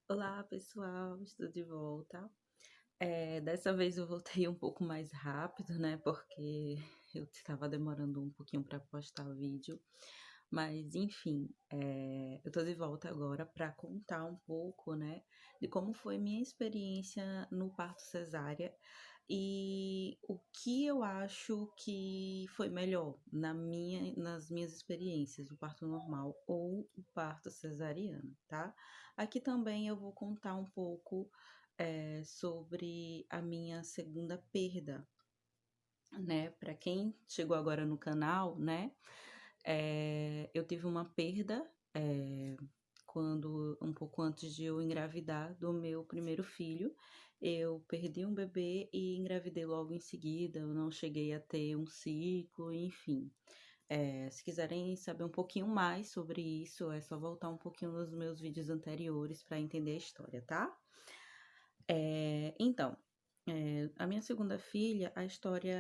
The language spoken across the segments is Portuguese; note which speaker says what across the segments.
Speaker 1: Olá, pessoal, estou de volta. Dessa vez eu voltei um pouco mais rápido, né? Porque eu estava demorando um pouquinho para postar o vídeo. Mas, enfim, eu estou de volta agora para contar um pouco, né, de como foi minha experiência no parto cesárea e o que eu acho que foi melhor nas minhas experiências, o parto normal ou o parto cesariano, tá? Aqui também eu vou contar um pouco sobre a minha segunda perda, né? Para quem chegou agora no canal, né? Eu tive uma perda quando um pouco antes de eu engravidar do meu primeiro filho. Eu perdi um bebê e engravidei logo em seguida. Eu não cheguei a ter um ciclo, enfim. Se quiserem saber um pouquinho mais sobre isso, é só voltar um pouquinho nos meus vídeos anteriores para entender a história, tá? Então, a minha segunda filha, a história,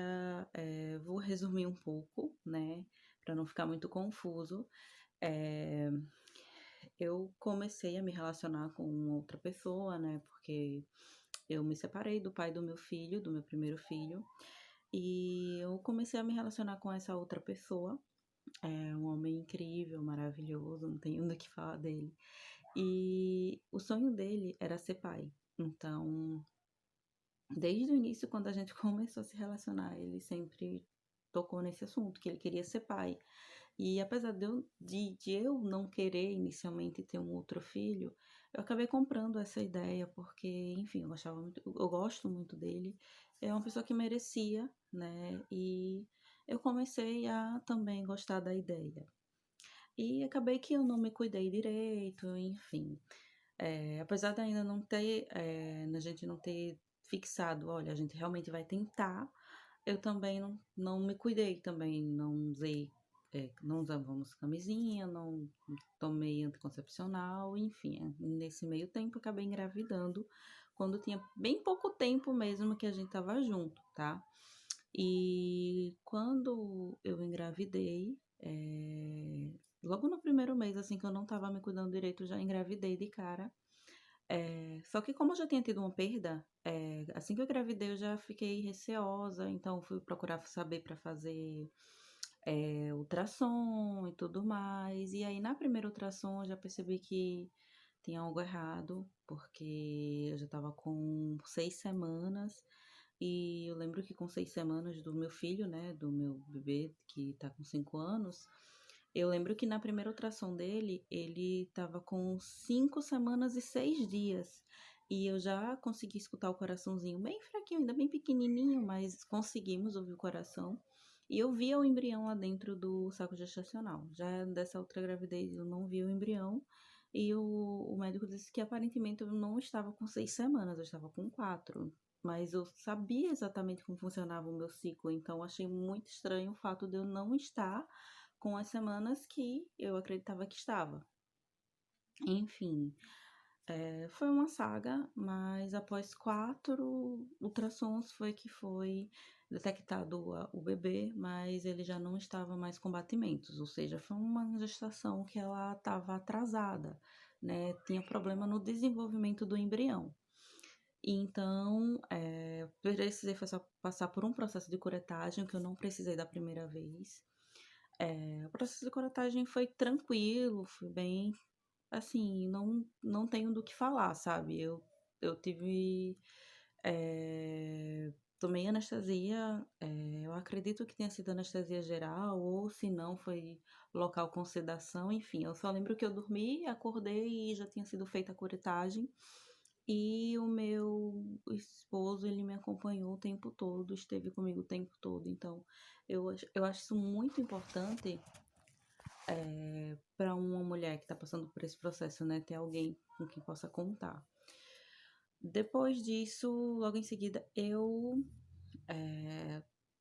Speaker 1: vou resumir um pouco, né, para não ficar muito confuso. Eh, eu comecei a me relacionar com outra pessoa, né, porque eu me separei do pai do meu primeiro filho, e eu comecei a me relacionar com essa outra pessoa. É um homem incrível, maravilhoso, não tenho do que falar dele. E o sonho dele era ser pai. Então, desde o início, quando a gente começou a se relacionar, ele sempre tocou nesse assunto, que ele queria ser pai. E apesar de eu não querer inicialmente ter um outro filho, eu acabei comprando essa ideia, porque, enfim, eu gosto muito dele. É uma pessoa que merecia, né? E eu comecei a também gostar da ideia. E acabei que eu não me cuidei direito, enfim. Apesar de ainda não ter, a gente não ter fixado, olha, a gente realmente vai tentar, eu também não me cuidei também, não usávamos camisinha, não tomei anticoncepcional, enfim, nesse meio tempo acabei engravidando, quando tinha bem pouco tempo mesmo que a gente tava junto, tá? E quando eu engravidei, logo no primeiro mês, assim, que eu não tava me cuidando direito, eu já engravidei de cara. Só que como eu já tinha tido uma perda, assim que eu engravidei eu já fiquei receosa, então fui procurar saber para fazer ultrassom e tudo mais. E aí na primeira ultrassom eu já percebi que tinha algo errado, porque eu já estava com 6 semanas. E eu lembro que com 6 semanas do meu filho, né, do meu bebê que tá com 5 anos, eu lembro que na primeira ultrassom dele, ele tava com 5 semanas e 6 dias. E eu já consegui escutar o coraçãozinho bem fraquinho, ainda bem pequenininho, mas conseguimos ouvir o coração. E eu via o embrião lá dentro do saco gestacional. Já dessa outra gravidez eu não vi o embrião. E o médico disse que aparentemente eu não estava com 6 semanas, eu estava com 4. Mas eu sabia exatamente como funcionava o meu ciclo, então achei muito estranho o fato de eu não estar com as semanas que eu acreditava que estava. Enfim, foi uma saga, mas após 4 ultrassons foi detectado o bebê, mas ele já não estava mais com batimentos, ou seja, foi uma gestação que ela estava atrasada, né? Tinha problema no desenvolvimento do embrião. Então, precisei passar por um processo de curetagem que eu não precisei da primeira vez. O processo de curetagem foi tranquilo, foi bem, assim, não tenho do que falar, sabe? Eu tive, tomei anestesia, eu acredito que tenha sido anestesia geral, ou se não, foi local com sedação, enfim. Eu só lembro que eu dormi, acordei e já tinha sido feita a curetagem. E o meu esposo, ele me acompanhou o tempo todo, esteve comigo o tempo todo. Então, eu acho isso muito importante para uma mulher que está passando por esse processo, né? Ter alguém com quem possa contar. Depois disso, logo em seguida, eu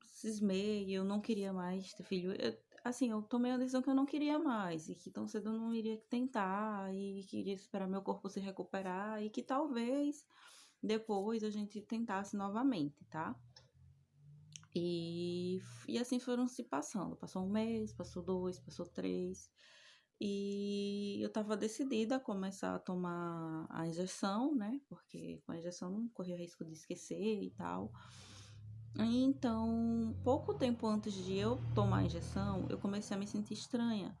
Speaker 1: cismei, eu não queria mais ter filho. Assim, eu tomei a decisão que eu não queria mais, e que tão cedo eu não iria tentar, e queria esperar meu corpo se recuperar, e que talvez depois a gente tentasse novamente, tá? E assim foram se passando. Passou um mês, passou dois, passou três. E eu estava decidida a começar a tomar a injeção, né? Porque com a injeção não corria risco de esquecer e tal. Então, pouco tempo antes de eu tomar a injeção, eu comecei a me sentir estranha.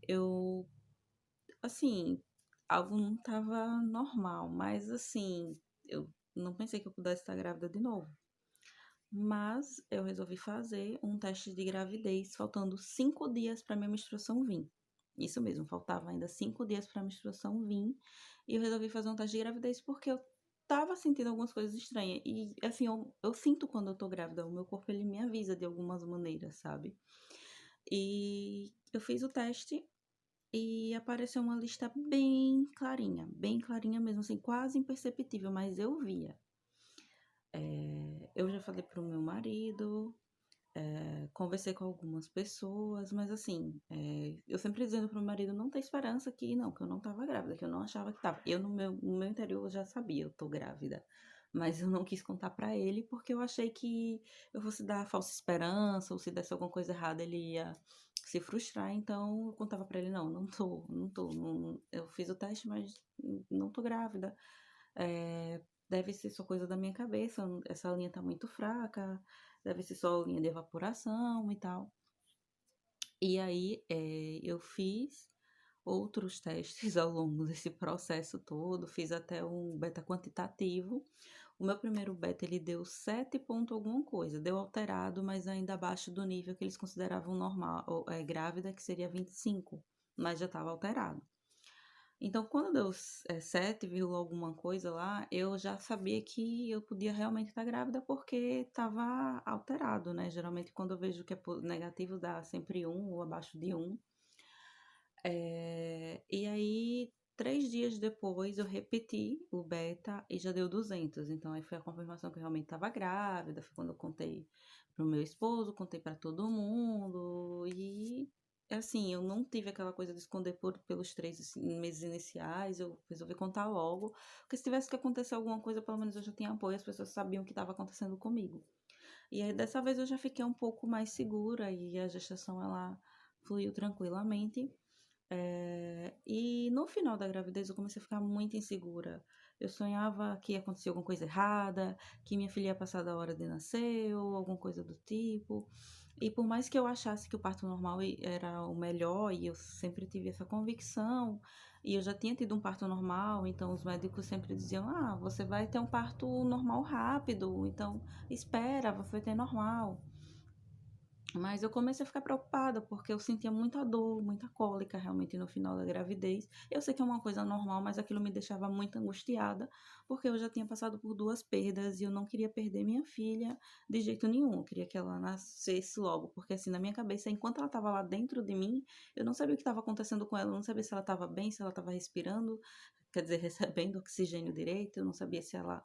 Speaker 1: Eu, assim, algo não estava normal, mas assim, eu não pensei que eu pudesse estar grávida de novo. Mas eu resolvi fazer um teste de gravidez, faltando 5 dias para minha menstruação vir. Isso mesmo, faltava ainda 5 dias para a menstruação vir. E eu resolvi fazer um teste de gravidez porque eu tava sentindo algumas coisas estranhas. E assim, eu sinto quando eu tô grávida, o meu corpo ele me avisa de algumas maneiras, sabe? E eu fiz o teste e apareceu uma lista bem clarinha mesmo, assim, quase imperceptível, mas eu via. Eu já falei pro meu marido, conversei com algumas pessoas, mas assim, eu sempre dizendo pro meu marido não ter esperança que não, que eu não tava grávida, que eu não achava que tava. Eu no meu interior eu já sabia, eu tô grávida. Mas eu não quis contar pra ele porque eu achei que eu fosse dar falsa esperança, ou se desse alguma coisa errada ele ia se frustrar, então eu contava pra ele, não, eu fiz o teste, mas não tô grávida. Deve ser só coisa da minha cabeça, essa linha tá muito fraca, deve ser só linha de evaporação e tal. E aí, eu fiz outros testes ao longo desse processo todo, fiz até um beta quantitativo. O meu primeiro beta, ele deu 7 ponto alguma coisa, deu alterado, mas ainda abaixo do nível que eles consideravam normal, grávida, que seria 25, mas já estava alterado. Então, quando deu 7, alguma coisa lá, eu já sabia que eu podia realmente estar grávida porque estava alterado, né? Geralmente, quando eu vejo que é negativo, dá sempre 1 ou abaixo de 1. E aí, 3 dias depois, eu repeti o beta e já deu 200. Então, aí foi a confirmação que eu realmente estava grávida. Foi quando eu contei pro meu esposo, contei para todo mundo. E, assim, eu não tive aquela coisa de esconder pelos 3 meses iniciais. Eu resolvi contar logo. Porque se tivesse que acontecer alguma coisa, pelo menos eu já tinha apoio. As pessoas sabiam o que estava acontecendo comigo. E aí, dessa vez, eu já fiquei um pouco mais segura. E a gestação, ela fluiu tranquilamente. E no final da gravidez eu comecei a ficar muito insegura. Eu sonhava que ia acontecer alguma coisa errada, que minha filha ia passar da hora de nascer, ou alguma coisa do tipo. E por mais que eu achasse que o parto normal era o melhor, e eu sempre tive essa convicção, e eu já tinha tido um parto normal, então os médicos sempre diziam: Ah, você vai ter um parto normal rápido, então espera, você vai ter normal. Mas eu comecei a ficar preocupada, porque eu sentia muita dor, muita cólica realmente no final da gravidez. Eu sei que é uma coisa normal, mas aquilo me deixava muito angustiada, porque eu já tinha passado por 2 perdas e eu não queria perder minha filha de jeito nenhum. Eu queria que ela nascesse logo, porque assim, na minha cabeça, enquanto ela estava lá dentro de mim, eu não sabia o que estava acontecendo com ela, eu não sabia se ela estava bem, se ela estava respirando, quer dizer, recebendo oxigênio direito, eu não sabia se ela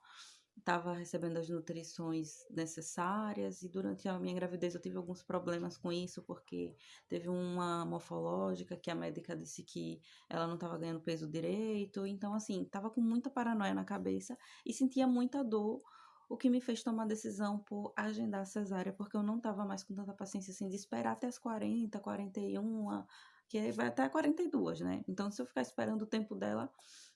Speaker 1: estava recebendo as nutrições necessárias e durante a minha gravidez eu tive alguns problemas com isso porque teve uma morfológica que a médica disse que ela não estava ganhando peso direito, então assim, estava com muita paranoia na cabeça e sentia muita dor, o que me fez tomar a decisão por agendar a cesárea, porque eu não estava mais com tanta paciência assim de esperar até as 40, 41, que aí vai até 42, né? Então se eu ficar esperando o tempo dela,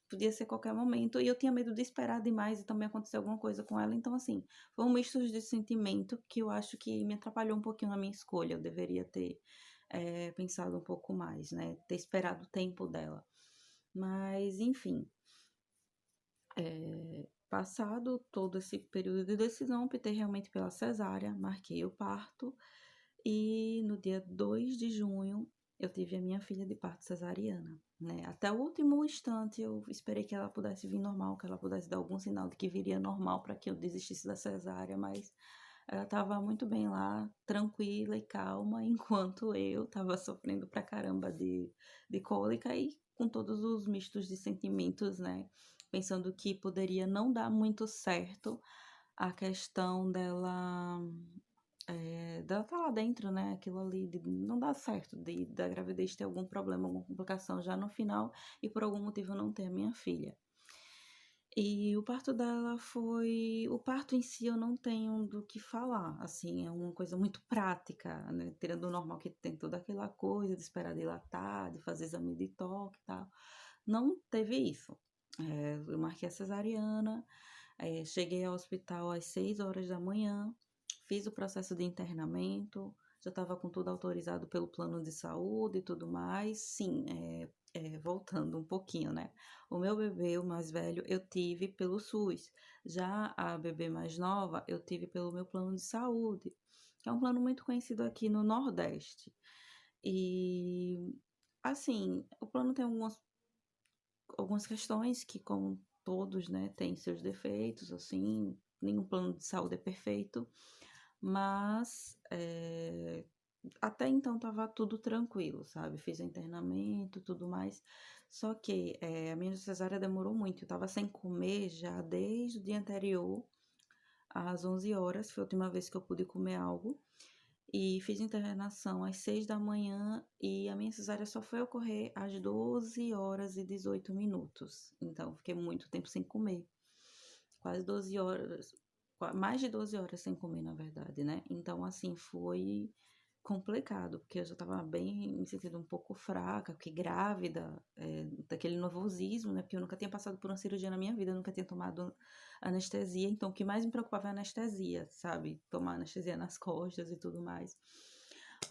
Speaker 1: podia ser qualquer momento, e eu tinha medo de esperar demais e também acontecer alguma coisa com ela. Então, assim, foi um misto de sentimento que eu acho que me atrapalhou um pouquinho na minha escolha. Eu deveria ter pensado um pouco mais, né? Ter esperado o tempo dela. Mas, enfim, passado todo esse período de decisão, optei realmente pela cesárea, marquei o parto e no dia 2 de junho eu tive a minha filha de parto cesariana, né? Até o último instante eu esperei que ela pudesse vir normal, que ela pudesse dar algum sinal de que viria normal para que eu desistisse da cesárea, mas ela estava muito bem lá, tranquila e calma, enquanto eu estava sofrendo pra caramba de cólica e com todos os mistos de sentimentos, né? Pensando que poderia não dar muito certo a questão dela tá lá dentro, né? Aquilo ali não dá certo, da gravidez ter algum problema, alguma complicação já no final e por algum motivo não ter a minha filha. E o parto dela foi o parto em si eu não tenho do que falar, assim, é uma coisa muito prática, né, tirando o normal que tem toda aquela coisa de esperar dilatar, de fazer exame de toque e tal, não teve isso. Eu marquei a cesariana, cheguei ao hospital às 6 horas da manhã, fiz o processo de internamento, já estava com tudo autorizado pelo plano de saúde e tudo mais. Sim, voltando um pouquinho, né? O meu bebê, o mais velho, eu tive pelo SUS. Já a bebê mais nova, eu tive pelo meu plano de saúde, que é um plano muito conhecido aqui no Nordeste. E, assim, o plano tem algumas questões que, como todos, né, tem seus defeitos, assim, nenhum plano de saúde é perfeito, mas até então estava tudo tranquilo, sabe? Fiz o internamento, tudo mais. Só que a minha cesárea demorou muito. Eu estava sem comer já desde o dia anterior, às 11 horas. Foi a última vez que eu pude comer algo. E fiz internação às 6 da manhã e a minha cesárea só foi ocorrer às 12 horas e 18 minutos. Então, fiquei muito tempo sem comer. Quase 12 horas, mais de 12 horas sem comer, na verdade, né? Então, assim, foi complicado, porque eu já estava bem, me sentindo um pouco fraca, porque grávida, daquele nervosismo, né? Porque eu nunca tinha passado por uma cirurgia na minha vida, eu nunca tinha tomado anestesia, então o que mais me preocupava é a anestesia, sabe? Tomar anestesia nas costas e tudo mais.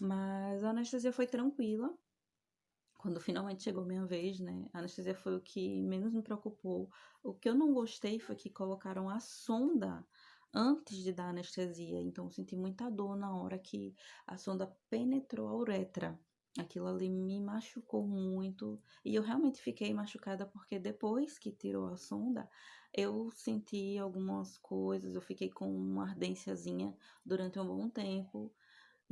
Speaker 1: Mas a anestesia foi tranquila. Quando finalmente chegou minha vez, né? A anestesia foi o que menos me preocupou. O que eu não gostei foi que colocaram a sonda antes de dar anestesia. Então, eu senti muita dor na hora que a sonda penetrou a uretra. Aquilo ali me machucou muito. E eu realmente fiquei machucada porque depois que tirou a sonda, eu senti algumas coisas. Eu fiquei com uma ardênciazinha durante um bom tempo.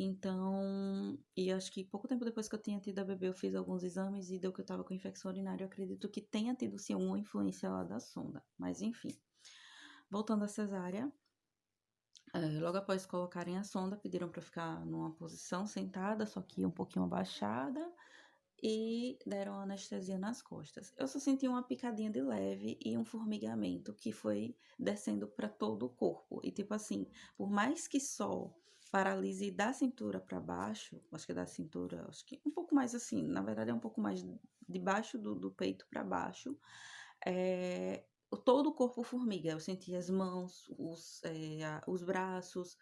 Speaker 1: Então, e acho que pouco tempo depois que eu tinha tido a bebê, eu fiz alguns exames e deu que eu tava com infecção urinária. Eu acredito que tenha tido sim uma influência lá da sonda. Mas enfim, voltando à cesárea, logo após colocarem a sonda, pediram para ficar numa posição sentada, só que um pouquinho abaixada, e deram anestesia nas costas. Eu só senti uma picadinha de leve e um formigamento que foi descendo para todo o corpo. E tipo assim, por mais que só paralise da cintura para baixo, acho que da cintura, acho que um pouco mais assim, na verdade é um pouco mais de baixo do peito para baixo, todo o corpo formiga. Eu senti as mãos, os braços,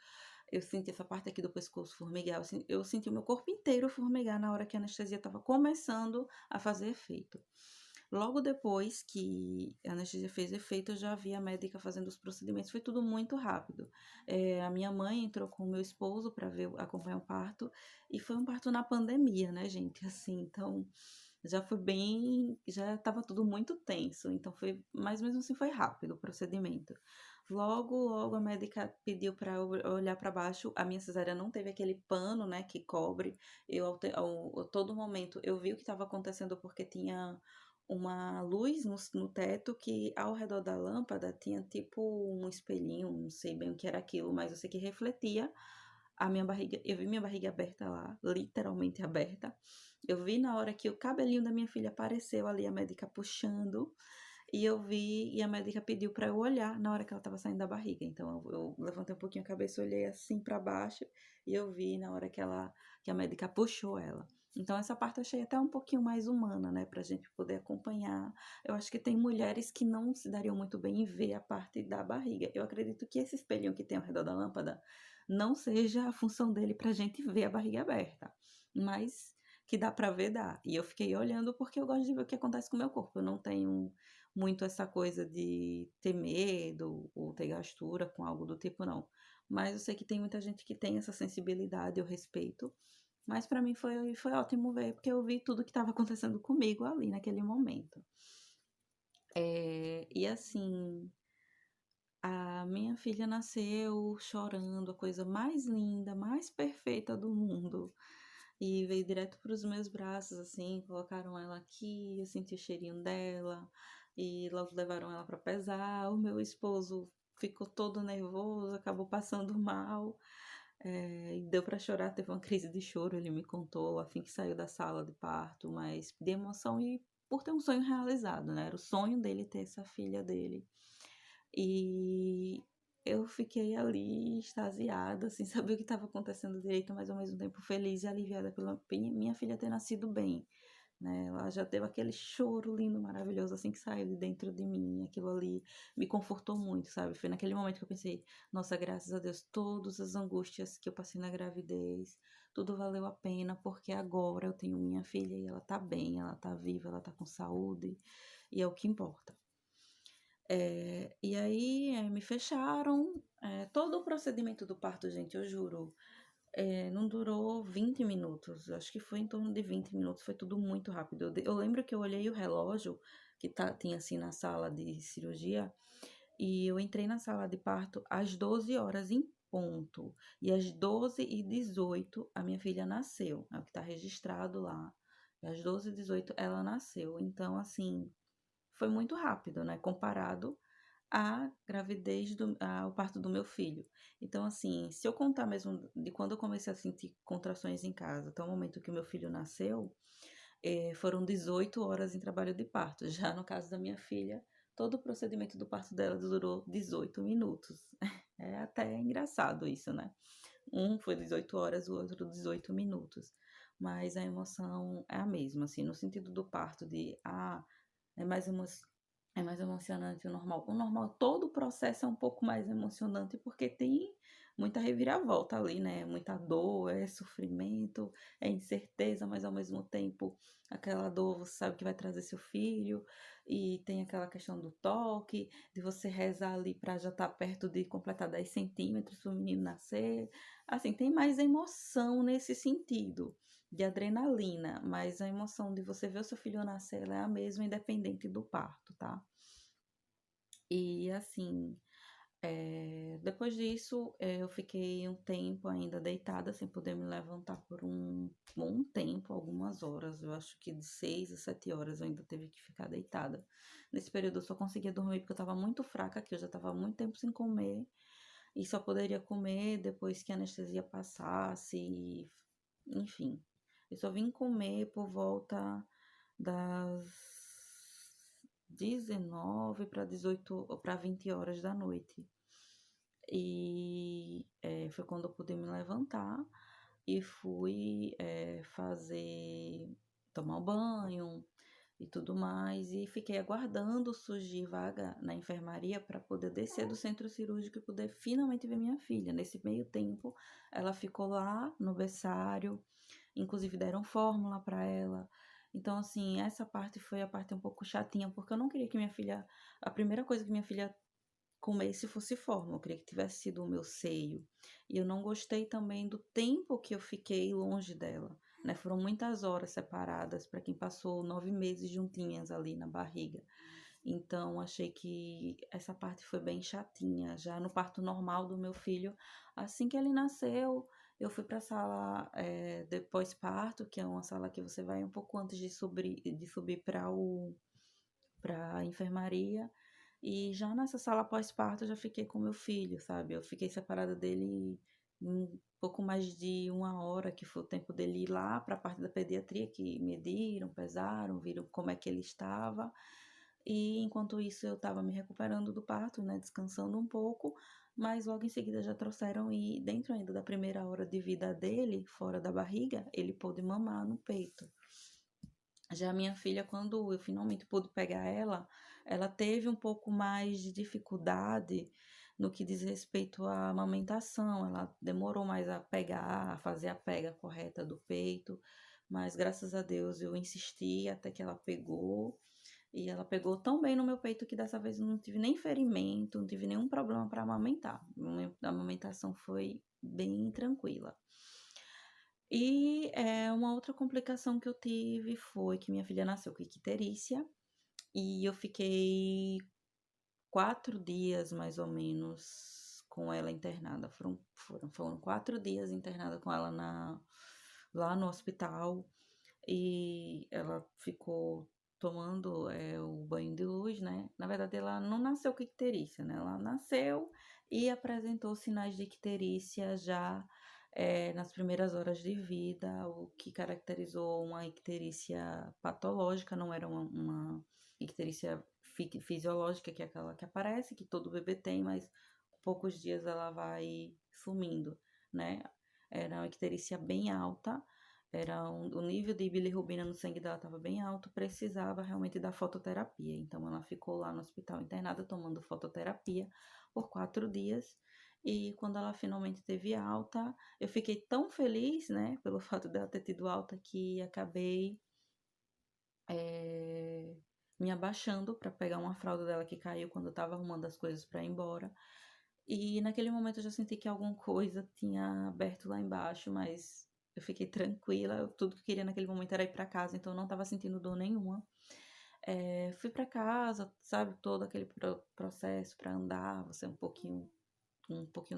Speaker 1: eu senti essa parte aqui do pescoço formigar, eu senti o meu corpo inteiro formigar na hora que a anestesia estava começando a fazer efeito. Logo depois que a anestesia fez efeito, eu já vi a médica fazendo os procedimentos, foi tudo muito rápido. A minha mãe entrou com o meu esposo para ver, acompanhar o parto, e foi um parto na pandemia, né, gente? Assim, então já foi bem, já estava tudo muito tenso, então foi, mas mesmo assim foi rápido o procedimento. Logo a médica pediu para eu olhar para baixo. A minha cesárea não teve aquele pano, né, que cobre. A todo momento eu vi o que estava acontecendo porque tinha uma luz no teto que ao redor da lâmpada tinha tipo um espelhinho, não sei bem o que era aquilo, mas eu sei que refletia a minha barriga. Eu vi minha barriga aberta lá, literalmente aberta. Eu vi na hora que o cabelinho da minha filha apareceu ali, a médica puxando. E eu vi, e a médica pediu para eu olhar na hora que ela estava saindo da barriga. Então eu levantei um pouquinho a cabeça, olhei assim para baixo e eu vi na hora que a médica puxou ela. Então essa parte eu achei até um pouquinho mais humana, né, pra gente poder acompanhar. Eu acho que tem mulheres que não se dariam muito bem em ver a parte da barriga. Eu acredito que esse espelhinho que tem ao redor da lâmpada não seja a função dele pra gente ver a barriga aberta, mas que dá pra ver, dá. E eu fiquei olhando porque eu gosto de ver o que acontece com o meu corpo. Eu não tenho muito essa coisa de ter medo ou ter gastura com algo do tipo, não. Mas eu sei que tem muita gente que tem essa sensibilidade, eu respeito. Mas para mim foi ótimo ver, porque eu vi tudo que estava acontecendo comigo ali naquele momento. E assim, a minha filha nasceu chorando, a coisa mais linda, mais perfeita do mundo. E veio direto para os meus braços, assim, colocaram ela aqui, eu senti o cheirinho dela, e logo levaram ela para pesar. O meu esposo ficou todo nervoso, acabou passando mal, e deu para chorar, teve uma crise de choro, ele me contou, assim que saiu da sala de parto, mas de emoção e por ter um sonho realizado, né, era o sonho dele ter essa filha dele. E eu fiquei ali extasiada, sem saber o que estava acontecendo direito, mas ao mesmo tempo feliz e aliviada pela minha filha ter nascido bem, né. Ela já teve aquele choro lindo, maravilhoso, assim, que saiu de dentro de mim, aquilo ali me confortou muito, sabe. Foi naquele momento que eu pensei: "Nossa, graças a Deus, todas as angústias que eu passei na gravidez, tudo valeu a pena, porque agora eu tenho minha filha e ela tá bem, ela tá viva, ela tá com saúde, e é o que importa". E aí, me fecharam, todo o procedimento do parto, gente, eu juro, não durou 20 minutos, acho que foi em torno de 20 minutos, foi tudo muito rápido. Eu lembro que eu olhei o relógio que tinha, assim, na sala de cirurgia, e eu entrei na sala de parto às 12 horas em ponto, e às 12h18 a minha filha nasceu, é o que tá registrado lá, e às 12h18 ela nasceu. Então, assim, foi muito rápido, né, comparado a gravidez ao parto do meu filho. Então, assim, se eu contar mesmo de quando eu comecei a sentir contrações em casa até o momento que o meu filho nasceu, foram 18 horas em trabalho de parto. Já no caso da minha filha, todo o procedimento do parto dela durou 18 minutos. É até engraçado isso, né. Um foi 18 horas, o outro 18 minutos. Mas a emoção é a mesma, assim, no sentido do parto de, é mais emo é mais emocionante o normal. O normal, todo o processo é um pouco mais emocionante, porque tem muita reviravolta ali, né, muita dor, é sofrimento, é incerteza, mas ao mesmo tempo aquela dor você sabe que vai trazer seu filho, e tem aquela questão do toque, de você rezar ali para já estar perto de completar 10 centímetros para o menino nascer. Assim, tem mais emoção nesse sentido de adrenalina, mas a emoção de você ver o seu filho nascer, ela é a mesma independente do parto, tá. E assim, depois disso, eu fiquei um tempo ainda deitada sem poder me levantar por um bom tempo, algumas horas, eu acho que de 6 a 7 horas eu ainda teve que ficar deitada. Nesse período eu só conseguia dormir porque eu estava muito fraca, que eu já estava há muito tempo sem comer, e só poderia comer depois que a anestesia passasse, enfim. Eu só vim comer por volta das 19 para 18 ou para 20 horas da noite. E, foi quando eu pude me levantar e fui, tomar um banho e tudo mais, e fiquei aguardando surgir vaga na enfermaria para poder descer do centro cirúrgico e poder finalmente ver minha filha. Nesse meio tempo, ela ficou lá no berçário, inclusive deram fórmula para ela. Então, assim, essa parte foi a parte um pouco chatinha, porque eu não queria que minha filha a primeira coisa que minha filha comesse fosse fórmula, eu queria que tivesse sido o meu seio. E eu não gostei também do tempo que eu fiquei longe dela, né, foram muitas horas separadas para quem passou 9 meses juntinhas ali na barriga. Então achei que essa parte foi bem chatinha. Já no parto normal do meu filho, assim que ele nasceu, eu fui para a sala, de pós-parto, que é uma sala que você vai um pouco antes de subir para a enfermaria, e já nessa sala pós-parto eu já fiquei com meu filho, sabe, eu fiquei separada dele um pouco mais de 1 hora, que foi o tempo dele ir lá para a parte da pediatria, que mediram, pesaram, viram como é que ele estava, e enquanto isso eu estava me recuperando do parto, né, descansando um pouco, mas logo em seguida já trouxeram, e dentro ainda da primeira hora de vida dele, fora da barriga, ele pôde mamar no peito. Já a minha filha, quando eu finalmente pude pegar ela, ela teve um pouco mais de dificuldade no que diz respeito à amamentação, ela demorou mais a pegar, a fazer a pega correta do peito, mas graças a Deus eu insisti até que ela pegou, e ela pegou tão bem no meu peito que dessa vez eu não tive nem ferimento, não tive nenhum problema para amamentar. A amamentação foi bem tranquila. E, uma outra complicação que eu tive foi que minha filha nasceu com icterícia, e eu fiquei 4 dias, mais ou menos, com ela internada. Foram 4 dias internada com ela lá no hospital, e ela ficou tomando, o banho de luz, né. Na verdade ela não nasceu com icterícia, né, ela nasceu e apresentou sinais de icterícia já, nas primeiras horas de vida, o que caracterizou uma icterícia patológica, não era uma icterícia fisiológica, que é aquela que aparece, que todo bebê tem, mas com poucos dias ela vai sumindo, né? Era uma icterícia bem alta, o nível de bilirrubina no sangue dela estava bem alto, precisava realmente da fototerapia. Então ela ficou lá no hospital internada tomando fototerapia por 4 dias. E quando ela finalmente teve alta, eu fiquei tão feliz, né, pelo fato dela ter tido alta, que acabei eh, me abaixando para pegar uma fralda dela que caiu quando eu estava arrumando as coisas para ir embora. E naquele momento eu já senti que alguma coisa tinha aberto lá embaixo, mas eu fiquei tranquila. Tudo que eu queria naquele momento era ir para casa, então eu não estava sentindo dor nenhuma. Fui para casa, sabe, todo aquele processo para andar, você um pouquinho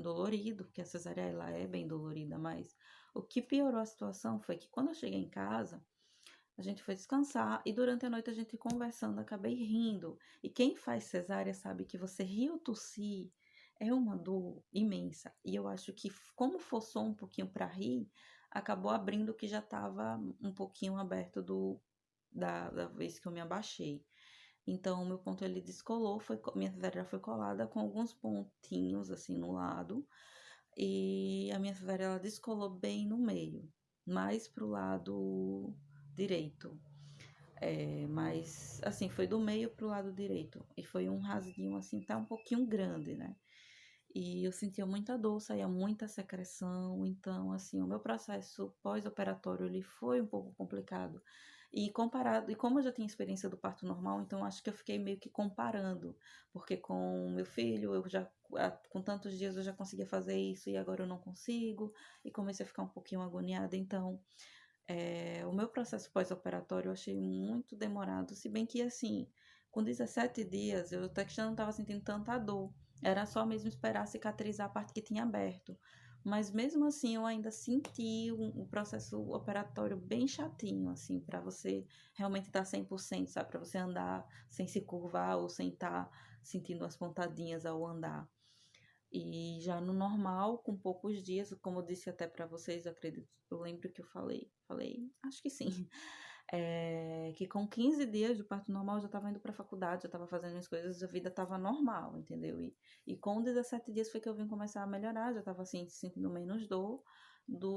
Speaker 1: dolorido, porque a cesárea ela é bem dolorida, mas o que piorou a situação foi que quando eu cheguei em casa, a gente foi descansar e durante a noite a gente conversando, acabei rindo. E quem faz cesárea sabe que você rir ou tossir é uma dor imensa. E eu acho que como forçou um pouquinho para rir, acabou abrindo o que já estava um pouquinho aberto da vez que eu me abaixei. Então, o meu ponto ele descolou, minha cesárea foi colada com alguns pontinhos assim no lado, e a minha cesárea ela descolou bem no meio, mais pro lado direito. Mas assim, foi do meio pro lado direito. E foi um rasguinho assim, tá um pouquinho grande, né? E eu sentia muita dor, saía muita secreção, então assim, o meu processo pós-operatório ele foi um pouco complicado. E como eu já tinha experiência do parto normal, então acho que eu fiquei meio que comparando, porque com meu filho, com tantos dias eu já conseguia fazer isso e agora eu não consigo, e comecei a ficar um pouquinho agoniada, então o meu processo pós-operatório eu achei muito demorado, se bem que assim, com 17 dias eu até que já não estava sentindo tanta dor. Era só mesmo esperar cicatrizar a parte que tinha aberto. Mas mesmo assim eu ainda senti um processo operatório bem chatinho, assim, para você realmente estar 100%, sabe? Para você andar sem se curvar ou sem estar sentindo as pontadinhas ao andar. E já no normal, com poucos dias, como eu disse até para vocês, eu acredito, eu lembro que eu falei, acho que sim, que com 15 dias de parto normal eu já estava indo para a faculdade, já estava fazendo as coisas, a vida estava normal, entendeu? E com 17 dias foi que eu vim começar a melhorar, já estava assim, sentindo menos dor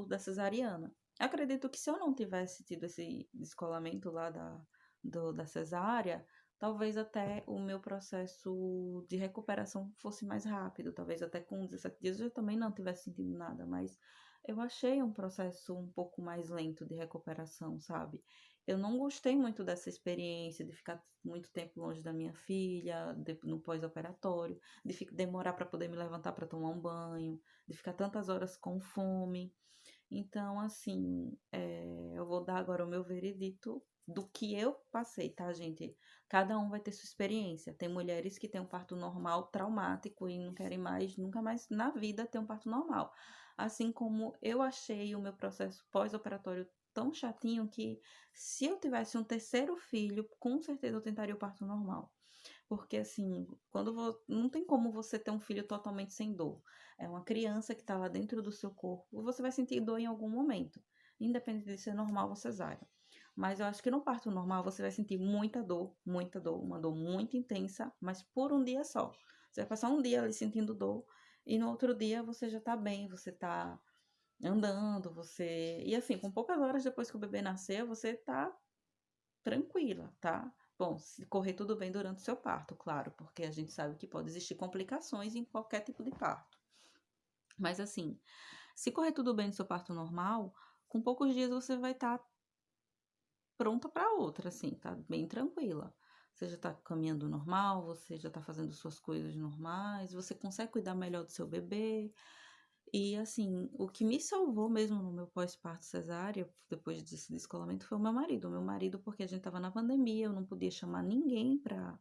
Speaker 1: da cesariana. Acredito que se eu não tivesse tido esse descolamento lá da cesárea, talvez até o meu processo de recuperação fosse mais rápido, talvez até com 17 dias eu também não tivesse sentido nada, mas eu achei um processo um pouco mais lento de recuperação, sabe? Eu não gostei muito dessa experiência de ficar muito tempo longe da minha filha, no pós-operatório, demorar para poder me levantar para tomar um banho, de ficar tantas horas com fome. Então, assim, eu vou dar agora o meu veredito do que eu passei, tá, gente? Cada um vai ter sua experiência. Tem mulheres que têm um parto normal traumático e não querem mais, nunca mais na vida ter um parto normal. Assim como eu achei o meu processo pós-operatório tão chatinho que se eu tivesse um terceiro filho, com certeza eu tentaria o parto normal. Porque assim, não tem como você ter um filho totalmente sem dor. É uma criança que está lá dentro do seu corpo, você vai sentir dor em algum momento, independente de ser normal ou cesárea. Mas eu acho que no parto normal você vai sentir muita dor, uma dor muito intensa, mas por um dia só. Você vai passar um dia ali sentindo dor e no outro dia você já tá bem, você tá andando, você. E assim, com poucas horas depois que o bebê nascer, você tá tranquila, tá? Bom, se correr tudo bem durante o seu parto, claro, porque a gente sabe que pode existir complicações em qualquer tipo de parto. Mas assim, se correr tudo bem no seu parto normal, com poucos dias você vai estar pronta para outra, assim, tá bem tranquila. Você já tá caminhando normal, você já tá fazendo suas coisas normais, você consegue cuidar melhor do seu bebê. E assim, o que me salvou mesmo no meu pós-parto cesárea, depois desse descolamento, foi o meu marido. O meu marido, porque a gente estava na pandemia, eu não podia chamar ninguém para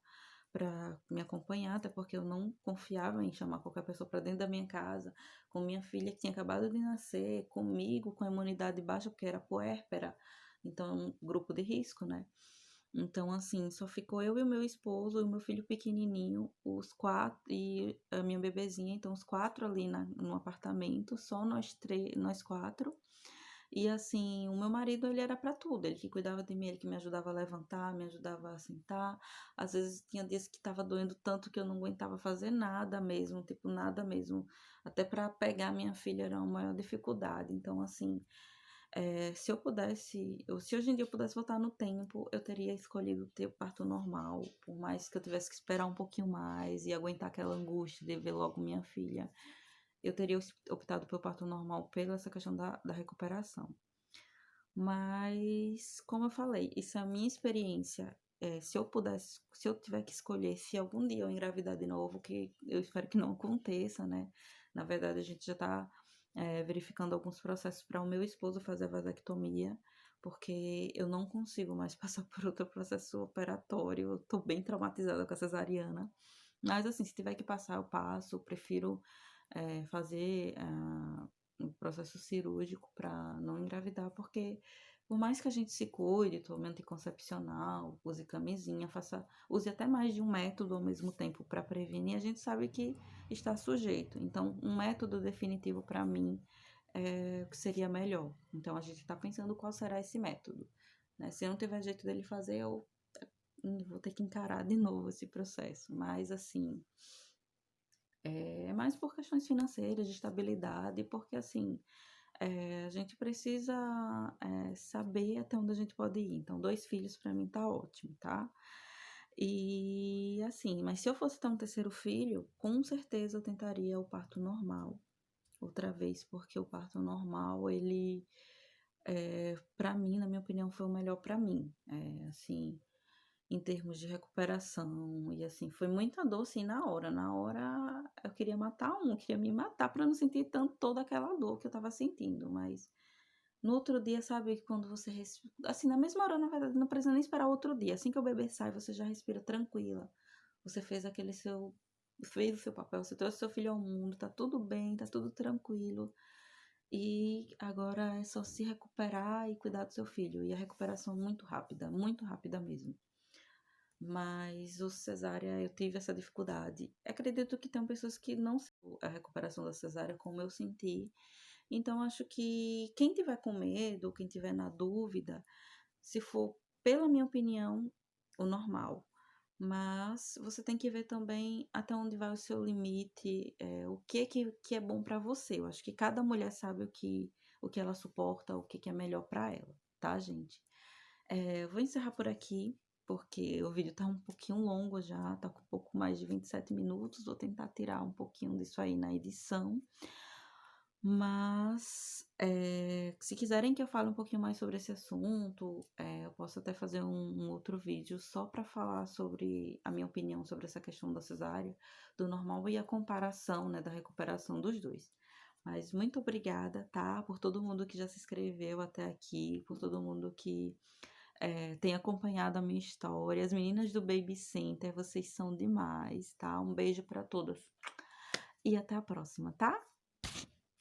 Speaker 1: me acompanhar, até porque eu não confiava em chamar qualquer pessoa para dentro da minha casa, com minha filha que tinha acabado de nascer, comigo, com a imunidade baixa, porque era puérpera, então é um grupo de risco, né? Então, assim, só ficou eu e o meu esposo e o meu filho pequenininho, os 4 e a minha bebezinha, então os 4 ali no apartamento, só nós 4. E, assim, o meu marido, ele era para tudo, ele que cuidava de mim, ele que me ajudava a levantar, me ajudava a sentar. Às vezes tinha dias que estava doendo tanto que eu não aguentava fazer nada mesmo, tipo, nada mesmo. Até para pegar minha filha era uma maior dificuldade. Então, assim, se eu pudesse, ou se hoje em dia eu pudesse voltar no tempo, eu teria escolhido ter o parto normal, por mais que eu tivesse que esperar um pouquinho mais e aguentar aquela angústia de ver logo minha filha. Eu teria optado pelo parto normal pela essa questão da recuperação. Mas, como eu falei, isso é a minha experiência. Se eu tiver que escolher, se algum dia eu engravidar de novo, que eu espero que não aconteça, né? Na verdade, a gente já tá, verificando alguns processos para o meu esposo fazer a vasectomia, porque eu não consigo mais passar por outro processo operatório. Eu tô bem traumatizada com a cesariana. Mas, assim, se tiver que passar, eu passo. Eu prefiro, fazer um processo cirúrgico para não engravidar, porque por mais que a gente se cuide, tome anticoncepcional, use camisinha, use até mais de um método ao mesmo tempo para prevenir, a gente sabe que está sujeito. Então, um método definitivo para mim é o que seria melhor. Então, a gente está pensando qual será esse método, né? Se não tiver jeito dele fazer, eu vou ter que encarar de novo esse processo. Mas, assim, é mais por questões financeiras, de estabilidade, porque, assim, a gente precisa, saber até onde a gente pode ir. Então, 2 filhos para mim tá ótimo, tá. E, assim, mas se eu fosse ter um terceiro filho, com certeza eu tentaria o parto normal outra vez, porque o parto normal ele, pra mim, na minha opinião, foi o melhor para mim. Assim, em termos de recuperação e, assim, foi muita dor, assim, na hora eu queria matar um, eu queria me matar para não sentir tanto toda aquela dor que eu estava sentindo, mas no outro dia, sabe, quando você assim, na mesma hora, na verdade, não precisa nem esperar outro dia, assim que o bebê sai, você já respira tranquila. Você fez o seu papel, você trouxe seu filho ao mundo, tá tudo bem, tá tudo tranquilo. E agora é só se recuperar e cuidar do seu filho. E a recuperação muito rápida mesmo. Mas o cesárea, eu tive essa dificuldade. Acredito que tem pessoas que não sentem a recuperação da cesárea como eu senti. Então, acho que quem tiver com medo, quem tiver na dúvida, se for, pela minha opinião, o normal. Mas você tem que ver também até onde vai o seu limite, o que é bom para você. Eu acho que cada mulher sabe o que ela suporta, o que é melhor para ela, tá, gente? Eu vou encerrar por aqui, porque o vídeo tá um pouquinho longo já, tá com um pouco mais de 27 minutos. Vou tentar tirar um pouquinho disso aí na edição. Mas, se quiserem que eu fale um pouquinho mais sobre esse assunto, eu posso até fazer um outro vídeo só para falar sobre a minha opinião sobre essa questão da cesárea, do normal e a comparação, né, da recuperação dos dois. Mas muito obrigada, tá, por todo mundo que já se inscreveu até aqui, por todo mundo que, tem acompanhado a minha história. As meninas do Baby Center, vocês são demais, tá? Um beijo para todas e até a próxima, tá?